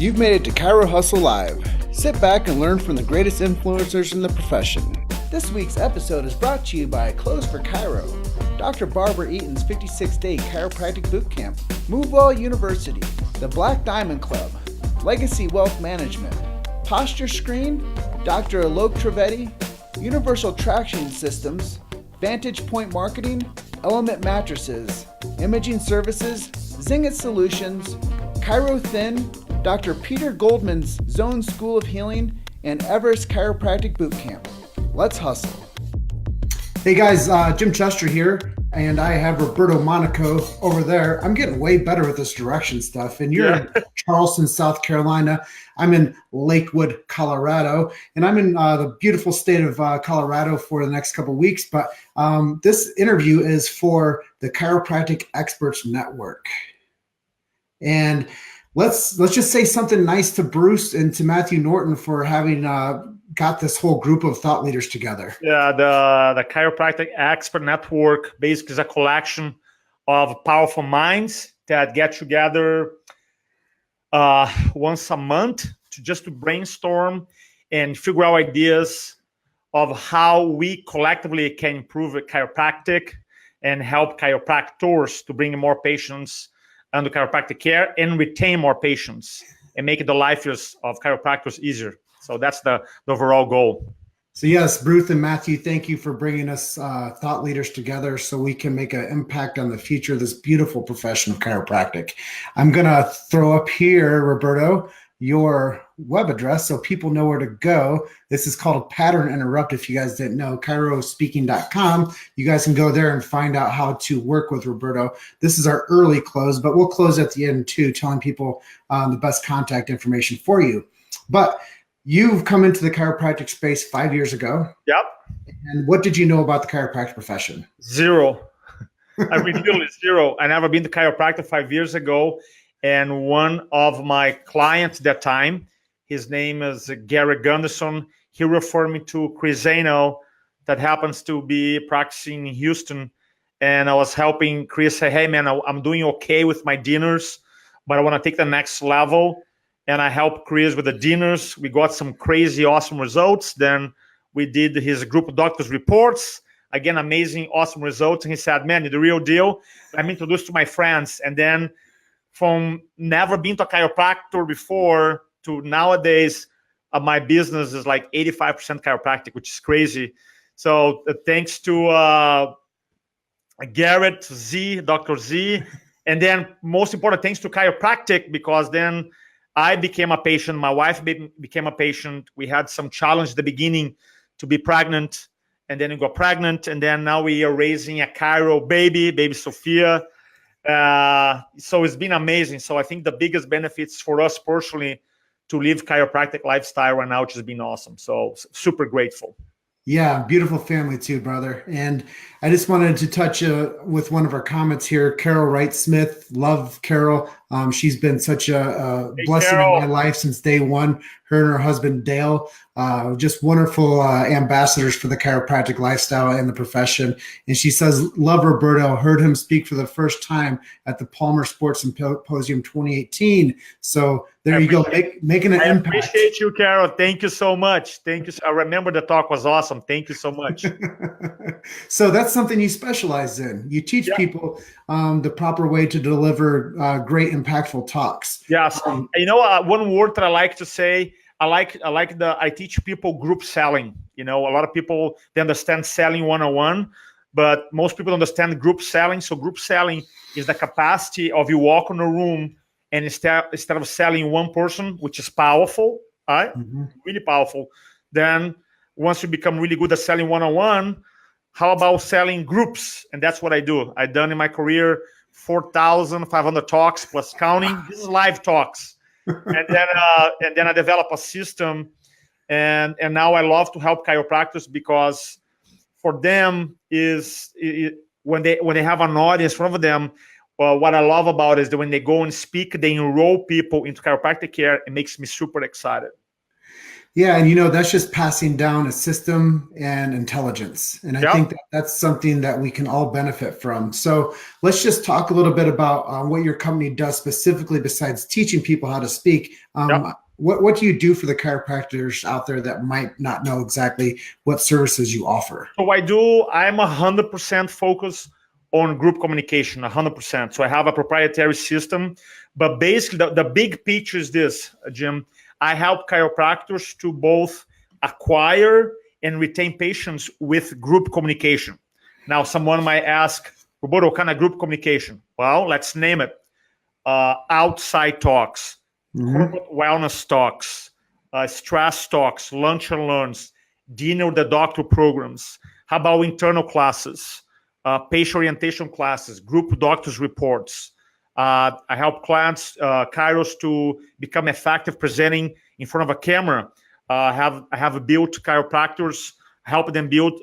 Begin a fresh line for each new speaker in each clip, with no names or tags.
You've made it to Chiro Hustle Live. Sit back and learn from the greatest influencers in the profession. This week's episode is brought to you by Clothes for Chiro, Dr. Barbara Eaton's 56-day chiropractic bootcamp, MoveWell University, the Black Diamond Club, Legacy Wealth Management, Posture Screen, Dr. Alok Trivedi, Universal Traction Systems, Vantage Point Marketing, Element Mattresses, Imaging Services, Zingit Solutions, Chiro Thin, Dr. Peter Goldman's Zone School of Healing, and Everest Chiropractic Bootcamp. Let's hustle. Hey guys, Jim Chester here, and I have Roberto Monaco over there. I'm getting way better with this direction stuff, and you're in Charleston, South Carolina. I'm in Lakewood, Colorado, and I'm in the beautiful state of Colorado for the next couple of weeks. But this interview is for the Chiropractic Experts Network. And let's just say something nice to Bruce and to Matthew Norton for having got this whole group of thought leaders together.
Yeah, the Chiropractic Expert Network basically is a collection of powerful minds that get together once a month to brainstorm and figure out ideas of how we collectively can improve chiropractic and help chiropractors to bring more patients under chiropractic care and retain more patients and make the lives of chiropractors easier. So that's the overall goal.
So yes, Bruce and Matthew, thank you for bringing us thought leaders together so we can make an impact on the future of this beautiful profession of chiropractic. I'm going to throw up here, Roberto, your web address so people know where to go. This is called Pattern Interrupt. If you guys didn't know, chirospeaking.com. You guys can go there and find out how to work with Roberto. This is our early close, but we'll close at the end too, telling people the best contact information for you. But you've come into the chiropractic space 5 years ago.
Yep.
And what did you know about the chiropractic profession?
Zero. I mean, literally zero. I never been to chiropractic 5 years ago. And one of my clients at that time, his name is Gary Gunderson. He referred me to Chris Zano that happens to be practicing in Houston. And I was helping Chris say, hey, man, I'm doing okay with my dinners, but I want to take the next level. And I helped Chris with the dinners. We got some crazy, awesome results. Then we did his group of doctors reports. Again, amazing, awesome results. And he said, man, you're the real deal. I'm introduced to my friends. And then from never being to a chiropractor before to nowadays, my business is like 85% chiropractic, which is crazy. So thanks to Garrett Z, Dr. Z, and then most important, thanks to chiropractic, because then I became a patient. My wife became a patient. We had some challenge at the beginning to be pregnant, and then we got pregnant, and then now we are raising a Chiro baby Sophia. So it's been amazing. So I think the biggest benefits for us personally to live chiropractic lifestyle right now, which has been awesome. So super grateful.
Yeah, beautiful family too, brother. And I just wanted to touch with one of our comments here. Carol Wright Smith, love Carol. She's been such a blessing in my life since day one. Her and her husband Dale, just wonderful ambassadors for the chiropractic lifestyle and the profession. And she says, love Roberto. Heard him speak for the first time at the Palmer Sports Symposium 2018. So there you go, making an impact.
I appreciate you, Carol. Thank you so much. Thank you. I remember the talk was awesome. Thank you so much.
So that's something you specialize in. You teach people the proper way to deliver great, impactful talks.
Yes. One word that I like to say, I teach people group selling. A lot of people, they understand selling one-on-one, but most people understand group selling. So group selling is the capacity of you walk in a room and instead of selling one person, which is powerful, right? Mm-hmm. Really powerful. Then once you become really good at selling one-on-one, how about selling groups? And that's what I do. I've done in my career 4,500 talks plus counting. This is live talks. And then I develop a system. And now I love to help chiropractors because for them when they have an audience in front of them, what I love about it is that when they go and speak, they enroll people into chiropractic care. It makes me super excited.
Yeah, and that's just passing down a system and intelligence. And I
Yeah.
think that's something that we can all benefit from. So let's just talk a little bit about what your company does specifically besides teaching people how to speak.
Yeah.
What do you do for the chiropractors out there that might not know exactly what services you offer?
So I'm 100% focused on group communication, 100%. So I have a proprietary system, but basically the big picture is this, Jim. I help chiropractors to both acquire and retain patients with group communication. Now, someone might ask, Roberto, what kind of group communication? Well, let's name it. Outside talks, corporate wellness talks, stress talks, lunch and learns, dinner with the doctor programs. How about internal classes, patient orientation classes, group doctors reports? I help clients, chiros, to become effective presenting in front of a camera. I have built chiropractors, help them build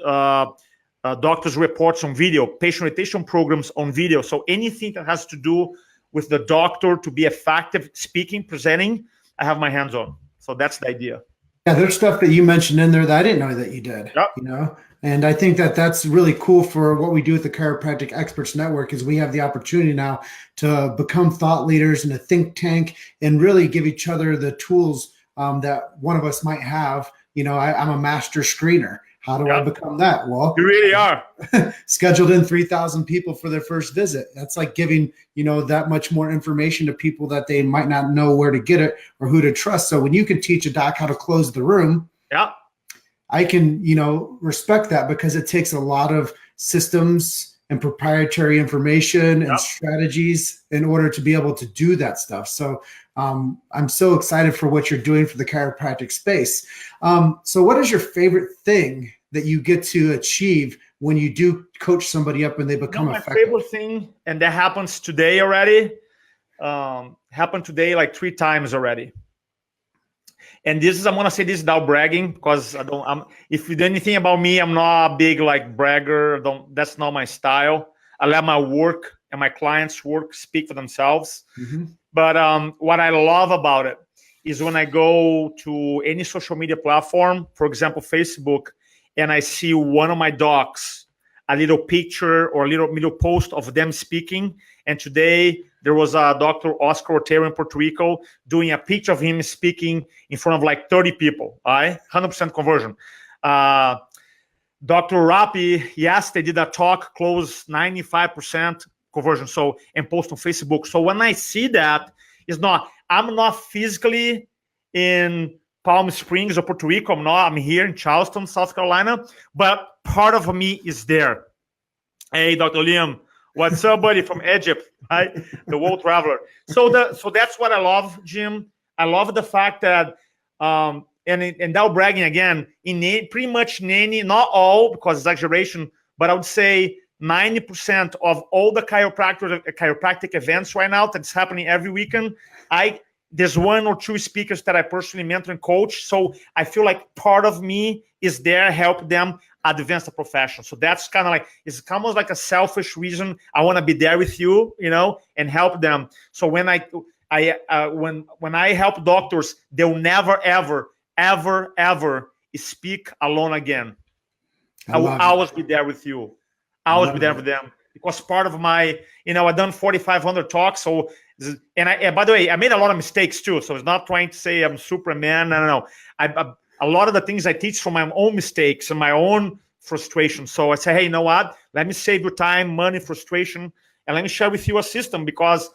doctors reports on video, patient orientation programs on video. So anything that has to do with the doctor to be effective speaking, presenting, I have my hands on. So that's the idea.
Yeah, there's stuff that you mentioned in there that I didn't know that you did.
Yep.
And I think that that's really cool for what we do at the Chiropractic Experts Network is we have the opportunity now to become thought leaders in a think tank and really give each other the tools that one of us might have. I'm a master screener. How do I become that? Well,
you really are.
Scheduled in 3,000 people for their first visit. That's like giving, that much more information to people that they might not know where to get it or who to trust. So when you can teach a doc how to close the room, I can, respect that because it takes a lot of systems and proprietary information and strategies in order to be able to do that stuff. So I'm so excited for what you're doing for the chiropractic space. So what is your favorite thing that you get to achieve when you do coach somebody up and they become effective?
My favorite thing, and that happens today already, happened today like 3 times already. And I'm gonna say this without bragging because if you know anything about me, I'm not a big bragger. That's not my style. I let my work and my clients' work speak for themselves. Mm-hmm. But what I love about it is when I go to any social media platform, for example, Facebook, and I see one of my docs, a little picture or a little post of them speaking. And today there was a Dr. Oscar Otero in Puerto Rico doing a picture of him speaking in front of 30 people. 100% conversion. Dr. Rapi, yes, they did a talk, close 95% conversion. So, and post on Facebook. So when I see that, I'm not physically in Palm Springs or Puerto Rico. I'm here in Charleston, South Carolina, but part of me is there. Hey, Dr. Liam, what's up, buddy, from Egypt, right? The world traveler. So that's what I love, Jim. I love the fact that, and without bragging again, pretty much in any, not all, because it's exaggeration, but I would say 90% of all the chiropractic events right now that's happening every weekend, there's 1 or 2 speakers that I personally mentor and coach. So I feel like part of me is there, help them advance the profession. So that's kind of it's almost like a selfish reason. I want to be there with you, and help them. So when when I help doctors, they'll never, ever, ever, ever speak alone again. I will always be there with you. I always be there for them. Because part of my, I've done 4,500 talks. So, and by the way, I made a lot of mistakes too. So it's not trying to say I'm Superman. No. A lot of the things I teach from my own mistakes and my own frustration. So I say, hey, you know what? Let me save your time, money, frustration, and let me share with you a system because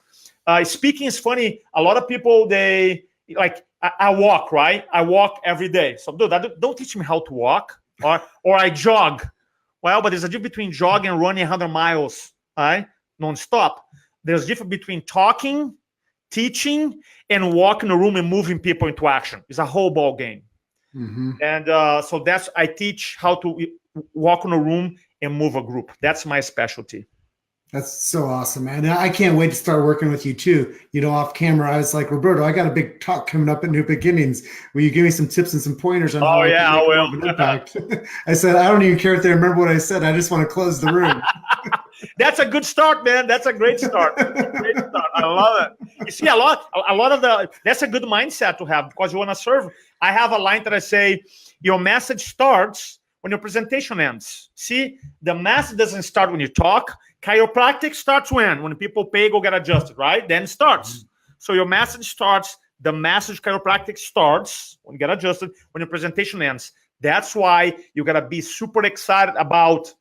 speaking is funny. A lot of people, I walk, right? I walk every day. So dude, don't teach me how to walk or I jog. Well, but there's a difference between jogging and running 100 miles, right? Non-stop. There's a difference between talking, teaching, and walking the room and moving people into action. It's a whole ball game. Mm-hmm. And so I teach how to walk in a room and move a group. That's my specialty.
That's so awesome, man. I can't wait to start working with you too. Off camera, I was like, Roberto, I got a big talk coming up at New Beginnings. Will you give me some tips and some pointers on how I can make more of an impact? I said, I don't even care if they remember what I said. I just want to close the room.
That's a good start, man. That's a great start. Great start. I love it. You see, a lot of that's a good mindset to have because you want to serve. I have a line that I say, your message starts when your presentation ends. See, the message doesn't start when you talk. Chiropractic starts when people pay, go get adjusted, right? Then it starts. So your message starts, the message chiropractic starts when you get adjusted, when your presentation ends. That's why you gotta be super excited about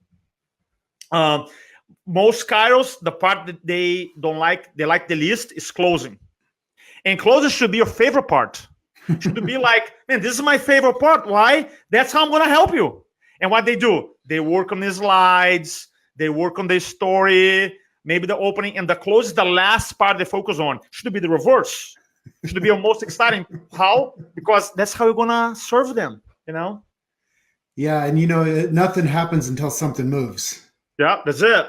most chiros. The part that they don't like, they like the least is closing. And closing should be your favorite part. Should be like, man, this is my favorite part. Why? That's how I'm gonna help you. And what they do, they work on the slides, they work on the story, maybe the opening, and the close is the last part they focus on. Should be the reverse. Should be your most exciting. How? Because that's how you're gonna serve them, you know?
Yeah, and nothing happens until something moves.
Yeah, that's it.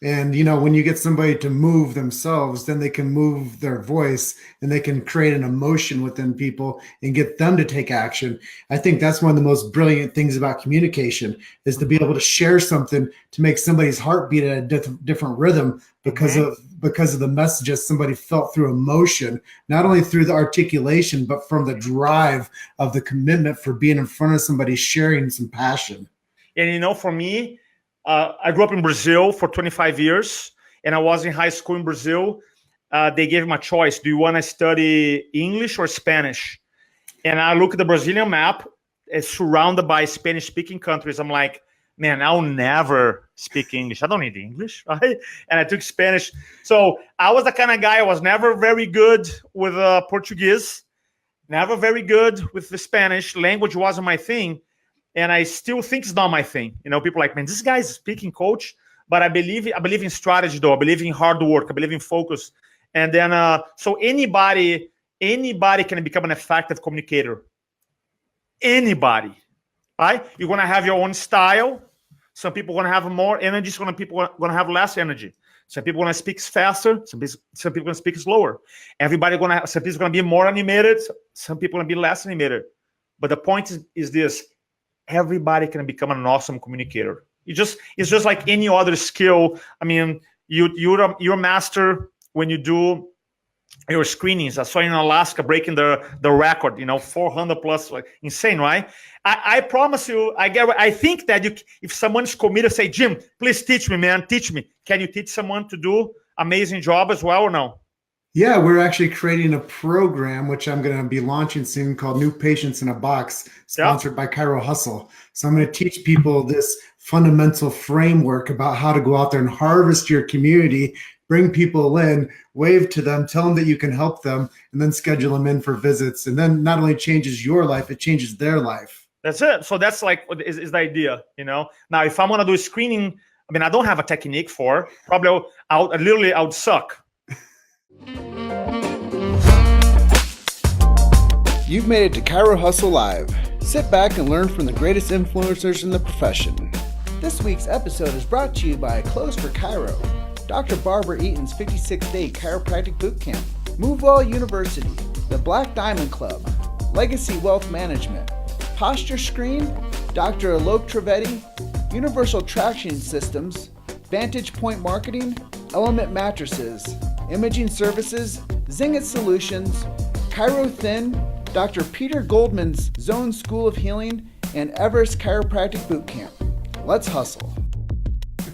And when you get somebody to move themselves, then they can move their voice and they can create an emotion within people and get them to take action. I think that's one of the most brilliant things about communication is to be able to share something to make somebody's heart beat at a different rhythm because of the messages somebody felt through emotion, not only through the articulation, but from the drive of the commitment for being in front of somebody, sharing some passion.
And for me, I grew up in Brazil for 25 years, and I was in high school in Brazil. They gave me a choice. Do you want to study English or Spanish? And I look at the Brazilian map. It's surrounded by Spanish-speaking countries. I'm like, man, I'll never speak English. I don't need English, right? And I took Spanish. So I was the kind of guy, I was never very good with Portuguese, never very good with the Spanish. Language wasn't my thing. And I still think it's not my thing. People are like, man, this guy's a speaking coach, but I believe in strategy, though. I believe in hard work. I believe in focus. And then, so anybody can become an effective communicator. Anybody, right? You're gonna have your own style. Some people are gonna have more energy. Some people are gonna have less energy. Some people are gonna speak faster. Some people are gonna speak slower. Some people are gonna be more animated. Some people are gonna be less animated. But the point is this. Everybody can become an awesome communicator. It's just like any other skill. I mean, you're a master when you do your screenings. I saw in Alaska breaking the record, 400 plus, like, insane, right? I promise you, I think that if someone's committed, say, Jim, please teach me, man, teach me. Can you teach someone to do amazing job as well or no?
Yeah, we're actually creating a program, which I'm going to be launching soon, called New Patients in a Box, sponsored by Chiro Hustle. So I'm going to teach people this fundamental framework about how to go out there and harvest your community, bring people in, wave to them, tell them that you can help them, and then schedule them in for visits. And then not only changes your life, it changes their life.
That's it. So that's like is the idea, Now, if I'm going to do a screening, I mean, I don't have a technique for, probably I would suck.
You've made it to Chiro Hustle Live. Sit back and learn from the greatest influencers in the profession. This week's episode is brought to you by Clothes for Chiro, Dr. Barbara Eaton's 56-day chiropractic boot camp, MoveWell University, the Black Diamond Club, Legacy Wealth Management, Posture Screen, Dr. Alok Trivedi, Universal Traction Systems, Vantage Point Marketing, Element Mattresses, Imaging Services, Zingit Solutions, Chiro Thin, Dr. Peter Goldman's Zone School of Healing, and Everest Chiropractic Boot Camp. Let's hustle.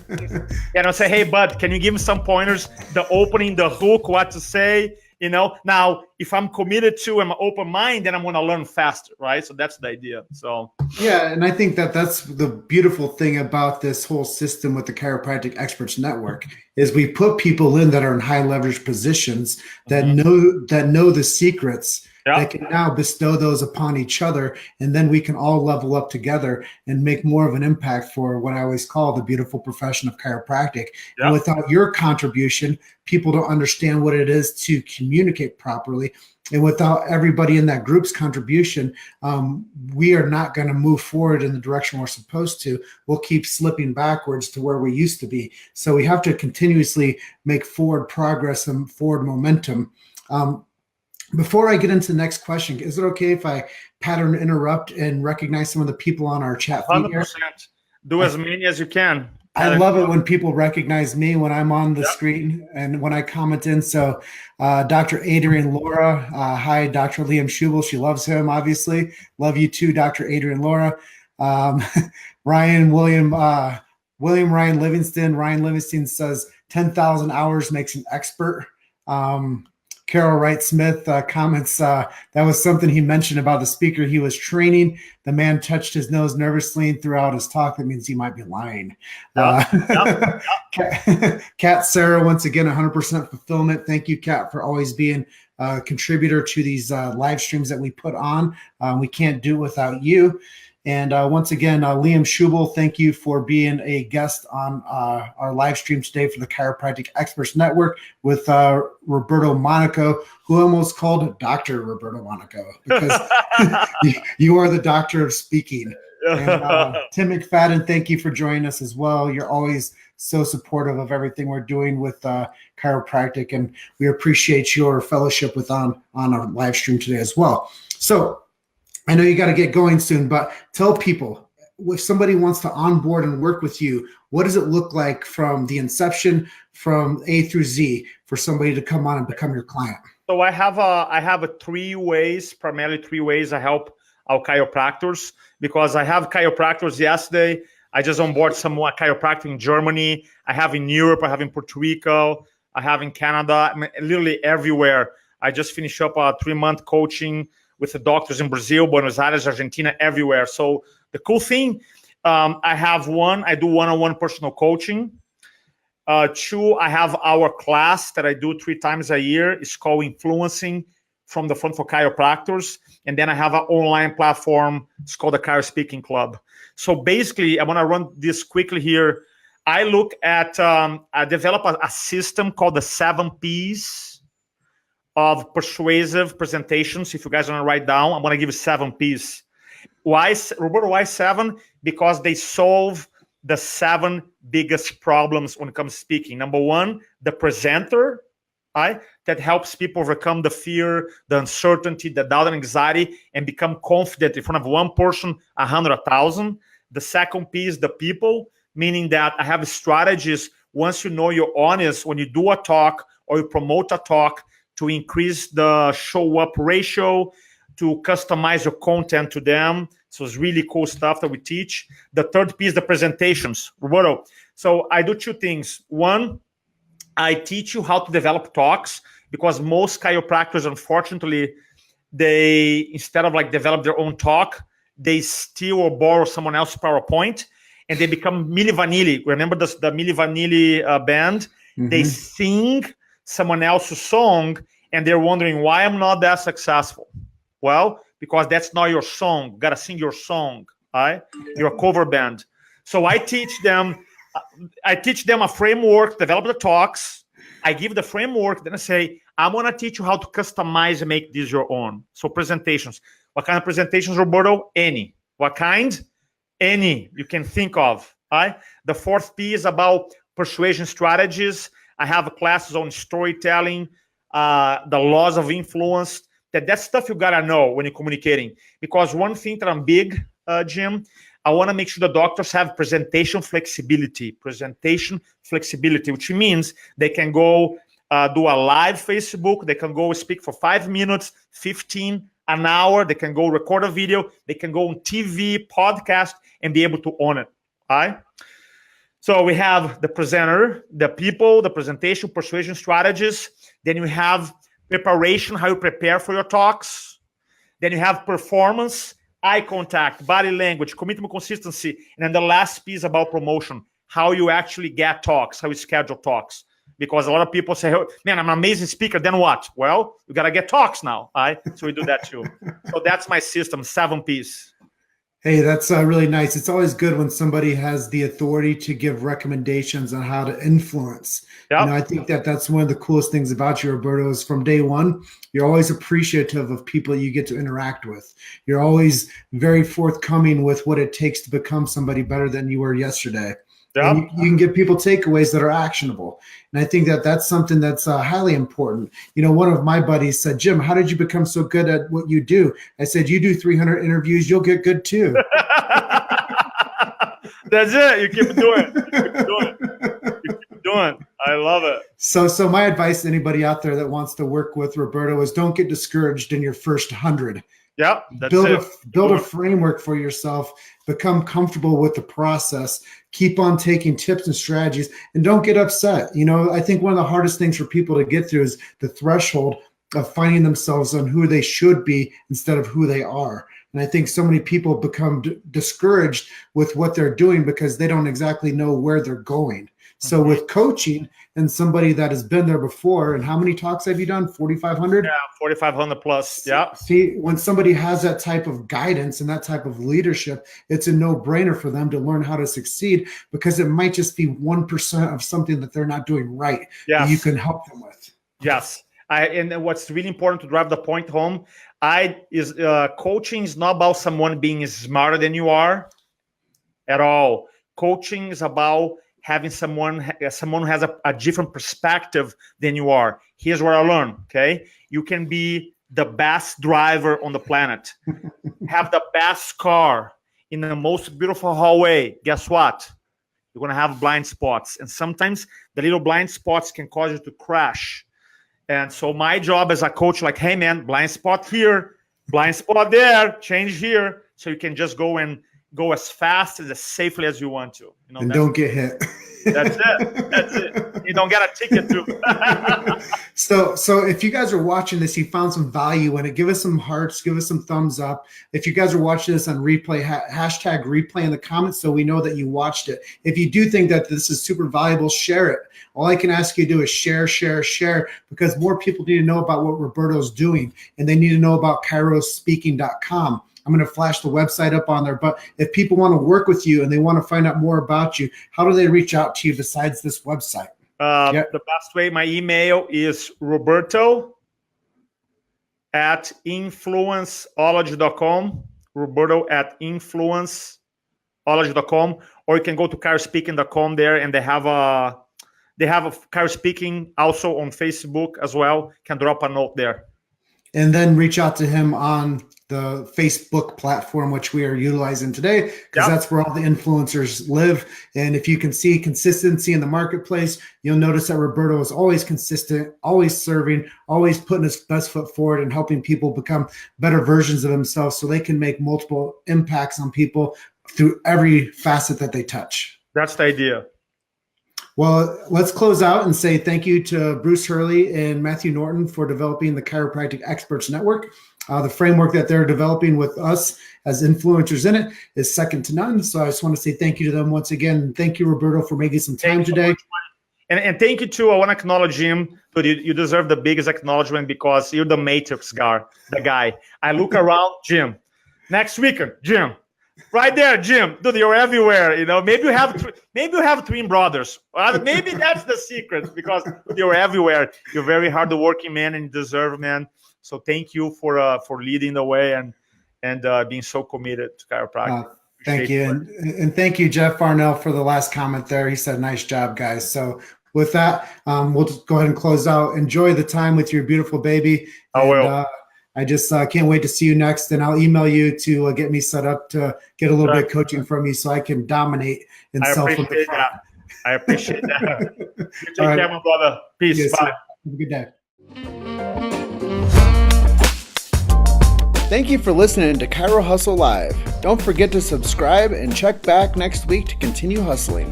And I'll say, hey, bud, can you give me some pointers? The opening, the hook, what to say, Now, if I'm committed to, I'm open mind, then I'm going to learn faster, right? So that's the idea. So
yeah, and I think that's the beautiful thing about this whole system with the Chiropractic Experts Network is we put people in that are in high leverage positions that know the secrets.
Yeah.
That can now bestow those upon each other, and then we can all level up together and make more of an impact for what I always call the beautiful profession of chiropractic.
Yeah.
And without your contribution, people don't understand what it is to communicate properly. And without everybody in that group's contribution, we are not going to move forward in the direction we're supposed to. We'll keep slipping backwards to where we used to be. So we have to continuously make forward progress and forward momentum. Before I get into the next question, is it okay if I pattern interrupt and recognize some of the people on our chat feed here?
100%. Do as many as you can.
I love it when people recognize me when I'm on the screen and when I comment in. So, Dr. Adrian Laura, hi, Dr. Liam Schubel. She loves him, obviously. Love you too, Dr. Adrian Laura. Um, William Ryan Livingston. Ryan Livingston says 10,000 hours makes an expert. Carol Wright Smith comments that was something he mentioned about the speaker he was training. The man touched his nose nervously throughout his talk. That means he might be lying. Kat Sarah, once again, 100% fulfillment. Thank you, Kat, for always being a contributor to these live streams that we put on. We can't do it without you. And once again, Liam Schubel, thank you for being a guest on our live stream today for the Chiropractic Experts Network with Roberto Monaco, who almost called Dr. Roberto Monaco because you are the doctor of speaking. And Tim McFadden, thank you for joining us as well. You're always so supportive of everything we're doing with chiropractic, and we appreciate your fellowship with on our live stream today as well. So I know you got to get going soon, but tell people, if somebody wants to onboard and work with you, what does it look like from the inception, from A through Z, for somebody to come on and become your client?
So I have primarily three ways I help our chiropractors, because I have chiropractors yesterday. I just onboard some more chiropractic in Germany. I have in Europe. I have in Puerto Rico. I have in Canada. I mean, literally everywhere. I just finished up a 3-month coaching with the doctors in Brazil, Buenos Aires, Argentina, everywhere. So the cool thing, I do one-on-one personal coaching. 2, I have our class that I do 3 times a year. It's called Influencing from the Front for Chiropractors. And then I have an online platform. It's called the Chiro Speaking Club. So basically, I want to run this quickly here. I look at, I develop a system called the 7 Ps of persuasive presentations. If you guys want to write down, I'm going to give you 7 Ps. Why, Roberto, why 7? Because they solve the 7 biggest problems when it comes to speaking. Number 1, the presenter, right? That helps people overcome the fear, the uncertainty, the doubt and anxiety, and become confident in front of one person, 100, 1,000. The second P is the people, meaning that I have strategies. Once you know you're honest, when you do a talk or you promote a talk, to increase the show up ratio, to customize your content to them. So it's really cool stuff that we teach. The third piece, the presentations. Roberto, so I do 2 things. 1, I teach you how to develop talks, because most chiropractors, unfortunately, they, instead of like develop their own talk, they steal or borrow someone else's PowerPoint, and they become Milli Vanilli. Remember the Milli Vanilli band? Mm-hmm. They sing someone else's song, and they're wondering why I'm not that successful. Well, because that's not your song. You gotta sing your song, right? You're a cover band. So I teach them a framework, develop the talks. I give the framework, then I say, I'm gonna teach you how to customize and make this your own. So presentations. What kind of presentations, Roberto? Any. What kind? Any you can think of, right? The 4th P is about persuasion strategies. I have classes on storytelling, the laws of influence. That's stuff you gotta know when you're communicating. Because one thing that I'm big, Jim, I want to make sure the doctors have presentation flexibility, which means they can go do a live Facebook, they can go speak for 5 minutes, 15, an hour, they can go record a video, they can go on TV, podcast, and be able to own it, all right? So we have the presenter, the people, the presentation, persuasion strategies. Then you have preparation, how you prepare for your talks. Then you have performance, eye contact, body language, commitment, consistency. And then the last piece about promotion, how you actually get talks, how you schedule talks. Because a lot of people say, oh, man, I'm an amazing speaker. Then what? Well, you got to get talks now. All right? So we do that too. So that's my system, 7 Ps.
Hey, that's really nice. It's always good when somebody has the authority to give recommendations on how to influence. Yep. You know, I think that's one of the coolest things about you, Roberto, is from day one, you're always appreciative of people you get to interact with. You're always very forthcoming with what it takes to become somebody better than you were yesterday. Yep. And you can give people takeaways that are actionable. And I think that's something that's highly important. You know, one of my buddies said, Jim, how did you become so good at what you do? I said, you do 300 interviews, you'll get good too.
That's it. You keep doing it. You keep doing it. You keep doing it. I love it.
So my advice to anybody out there that wants to work with Roberto is don't get discouraged in your first 100.
Yep, that's
build a framework for yourself, become comfortable with the process, keep on taking tips and strategies, and don't get upset. You know, I think one of the hardest things for people to get through is the threshold of finding themselves on who they should be instead of who they are. And I think so many people become discouraged with what they're doing because they don't exactly know where they're going. So with coaching and somebody that has been there before, and how many talks have you done? 4,500?
Yeah, 4,500 plus. Yeah.
See, when somebody has that type of guidance and that type of leadership, it's a no-brainer for them to learn how to succeed, because it might just be 1% of something that they're not doing right that you can help them with.
Yes. And what's really important to drive the point home, coaching is not about someone being smarter than you are at all. Coaching is about having someone who has a different perspective than you are. Here's what I learned, okay? You can be the best driver on the planet, have the best car in the most beautiful hallway. Guess what? You're going to have blind spots. And sometimes the little blind spots can cause you to crash. And so my job as a coach, like, hey, man, blind spot here, blind spot there, change here. So you can just go as fast and as safely as you want to. You know,
and don't get hit.
That's it. That's it. You don't get a ticket too.
So if you guys are watching this, you found some value in it, give us some hearts, give us some thumbs up. If you guys are watching this on replay, hashtag replay in the comments so we know that you watched it. If you do think that this is super valuable, share it. All I can ask you to do is share, because more people need to know about what Roberto's doing, and they need to know about kairospeaking.com. I'm going to flash the website up on there. But if people want to work with you and they want to find out more about you, how do they reach out to you besides this website?
The best way, my email is roberto@influenceology.com, roberto@influenceology.com, or you can go to kairospeaking.com there, and they have a Chiro Speaking also on Facebook as well. Can drop a note there.
And then reach out to him on the Facebook platform, which we are utilizing today, because that's where all the influencers live. And if you can see consistency in the marketplace, you'll notice that Roberto is always consistent, always serving, always putting his best foot forward and helping people become better versions of themselves so they can make multiple impacts on people through every facet that they touch.
That's the idea.
Well, let's close out and say thank you to Bruce Hurley and Matthew Norton for developing the Chiropractic Experts Network. The framework that they're developing with us as influencers in it is second to none. So I just want to say thank you to them once again. Thank you, Roberto, for making some time today.
And thank you too. I want to acknowledge Jim. But you deserve the biggest acknowledgement because you're the matrix guy, the guy. I look around, Jim. Next weekend, Jim. Right there, Jim. Dude, you're everywhere. You know, maybe you have twin brothers. Maybe that's the secret, because you're everywhere. You're a very hardworking man and you deserve, man. So thank you for leading the way and being so committed to chiropractic.
Thank you, and thank you, Jeff Farnell, for the last comment there. He said, "Nice job, guys." So with that, we'll just go ahead and close out. Enjoy the time with your beautiful baby.
I will.
I just can't wait to see you next, and I'll email you to get me set up to get a little bit of coaching from you so I can dominate and sell from the front.
I appreciate that. You take care, my brother. Peace. Bye.
Have a good day.
Thank you for listening to Chiro Hustle Live. Don't forget to subscribe and check back next week to continue hustling.